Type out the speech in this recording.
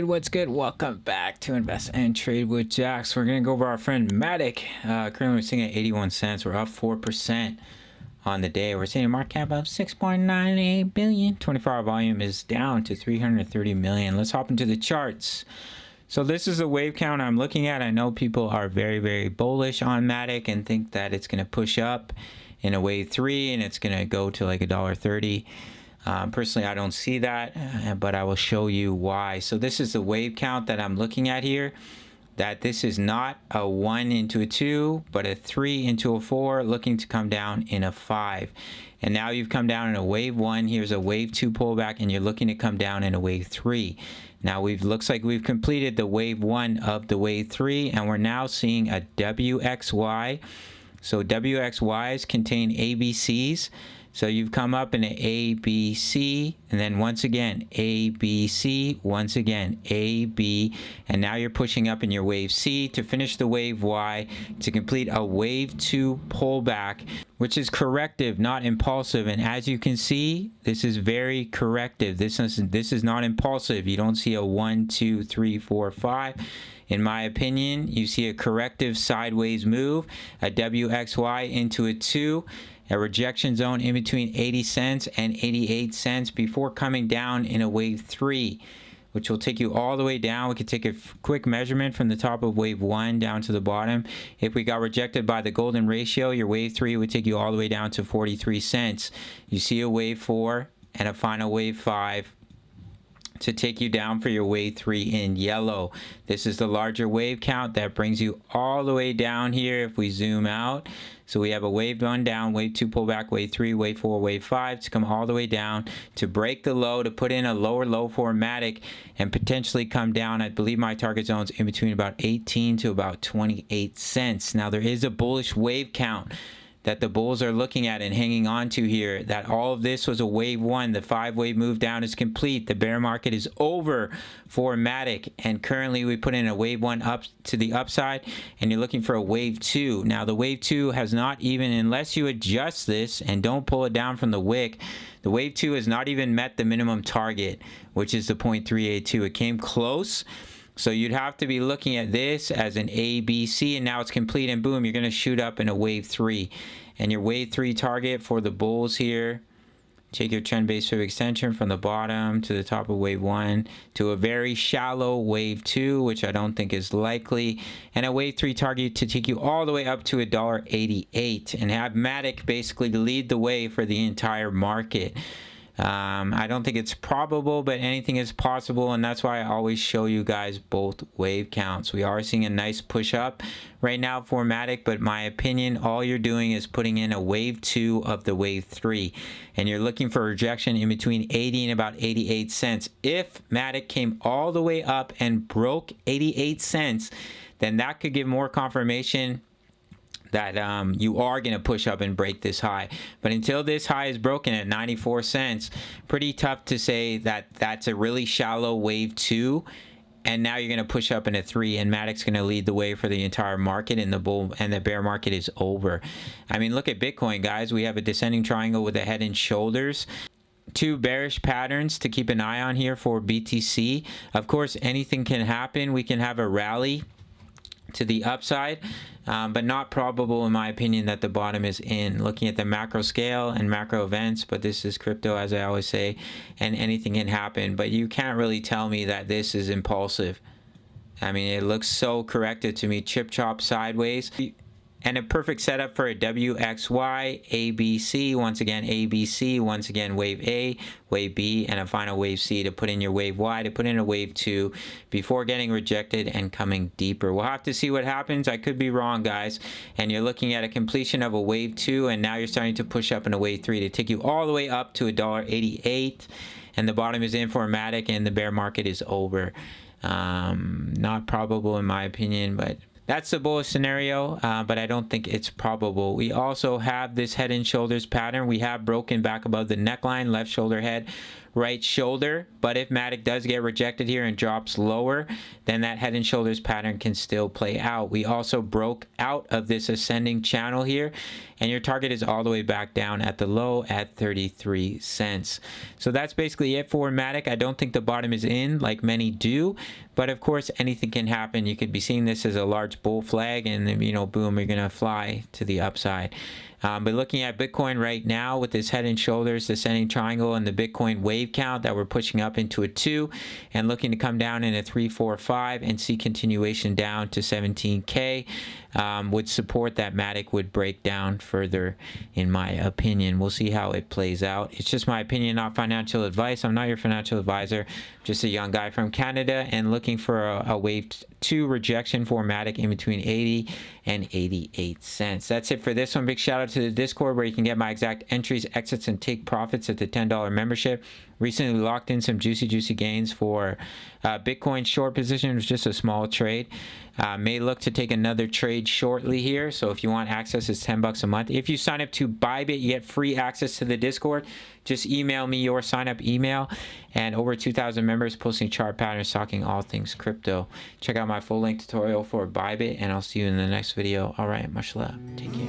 What's good? Welcome back to Invest and Trade with Jax. We're gonna go over our friend Matic. Currently we're sitting at 81 cents. We're up 4% on the day. We're seeing a market cap of 6.98 billion. 24-hour volume is down to 330 million. Let's hop into the charts. So this is a wave count I'm looking at. I know people are very bullish on Matic and think that it's gonna push up in a wave 3 and it's gonna go to like $1.30. Personally, I don't see that, but I will show you why. So this is the wave count that I'm looking at here, that this is not a 1 into a 2, but a 3 into a 4, looking to come down in a 5. And now you've come down in a wave 1. Here's a wave 2 pullback, and you're looking to come down in a wave 3. Now looks like we've completed the wave 1 of the wave 3, and we're now seeing a WXY. So WXYs contain ABCs. So you've come up in an A, B, C, and then once again, A, B, C, once again, A, B, and now you're pushing up in your wave C to finish the wave Y to complete a wave 2 pullback, which is corrective, not impulsive. And as you can see, this is very corrective. This is not impulsive. You don't see a 1, 2, 3, 4, 5. In my opinion, you see a corrective sideways move, a WXY into a 2, a rejection zone in between 80 cents and 88 cents before coming down in a wave 3, which will take you all the way down. We could take a quick measurement from the top of wave 1 down to the bottom. If we got rejected by the golden ratio, your wave 3 would take you all the way down to 43 cents. You see a wave 4 and a final wave 5 to take you down for your wave 3 in yellow. This is the larger wave count that brings you all the way down here if we zoom out. So we have a wave 1 down, wave 2 pullback, wave 3, wave 4, wave 5 to come all the way down to break the low, to put in a lower low for Matic and potentially come down. I believe my target zone's in between about 18 to about 28 cents. Now there is a bullish wave count that the bulls are looking at and hanging on to here, that all of this was a wave 1. The 5-wave move down is complete. The bear market is over for Matic, and currently we put in a wave 1 up to the upside, and you're looking for a wave 2. Now the wave 2 has not even, unless you adjust this and don't pull it down from the wick, the wave 2 has not even met the minimum target, which is the 0.382. It came close. So you'd have to be looking at this as an A, B, C, and now it's complete, and boom, you're going to shoot up in a wave 3. And your wave 3 target for the bulls here, take your trend-based fib extension from the bottom to the top of wave 1 to a very shallow wave 2, which I don't think is likely, and a wave 3 target to take you all the way up to $1.88 and have Matic basically lead the way for the entire market. I don't think it's probable, but anything is possible, and that's why I always show you guys both wave counts. We are seeing a nice push up right now for Matic, but my opinion, all you're doing is putting in a wave 2 of the wave 3, and you're looking for rejection in between 80 and about 88 cents. If Matic came all the way up and broke 88 cents, then that could give more confirmation that you are going to push up and break this high. But until this high is broken at 94 cents, pretty tough to say that that's a really shallow wave 2, and now you're going to push up in a 3, and Matic's going to lead the way for the entire market, and the bear market is over. I mean, look at Bitcoin, guys. We have a descending triangle with a head and shoulders. 2 bearish patterns to keep an eye on here for BTC. Of course, anything can happen. We can have a rally to the upside, but not probable in my opinion that the bottom is in. Looking at the macro scale and macro events, but this is crypto, as I always say, and anything can happen, but you can't really tell me that this is impulsive. I mean, it looks so corrected to me, chip chop sideways, and a perfect setup for a WXY, ABC, once again ABC, once again wave A, wave B, and a final wave C to put in your wave Y, to put in a wave 2 before getting rejected and coming deeper. We'll have to see what happens. I could be wrong, guys. And you're looking at a completion of a wave 2, and now you're starting to push up in a wave 3 to take you all the way up to $1.88, and the bottom is in for Matic, and the bear market is over. Not probable in my opinion, but that's the bullish scenario, but I don't think it's probable. We also have this head and shoulders pattern. We have broken back above the neckline, left shoulder head, right shoulder, but if Matic does get rejected here and drops lower, then that head and shoulders pattern can still play out. We also broke out of this ascending channel here, and your target is all the way back down at the low at 33 cents. So that's basically it for Matic. I don't think the bottom is in like many do, but of course anything can happen. You could be seeing this as a large bull flag, and then, you know, boom, you're gonna fly to the upside. But looking at Bitcoin right now with this head and shoulders descending triangle and the Bitcoin wave count that we're pushing up into a 2 and looking to come down in a 3, 4, 5 and see continuation down to 17K, would support that Matic would break down further, in my opinion. We'll see how it plays out. It's just my opinion, not financial advice. I'm not your financial advisor. I'm just a young guy from Canada and looking for a wave 2 rejection for Matic in between 80 and 88 cents. That's it for this one. Big shout out to the Discord where you can get my exact entries, exits, and take profits at the $10 membership. Recently locked in some juicy gains for Bitcoin short position. It was just a small trade. May look to take another trade shortly here. So if you want access, it's $10 a month. If you sign up to Bybit, you get free access to the Discord. Just email me your sign up email, and over 2,000 members posting chart patterns, talking all things crypto. Check out my full length tutorial for Bybit, and I'll see you in the next video. All right, much love. Take care.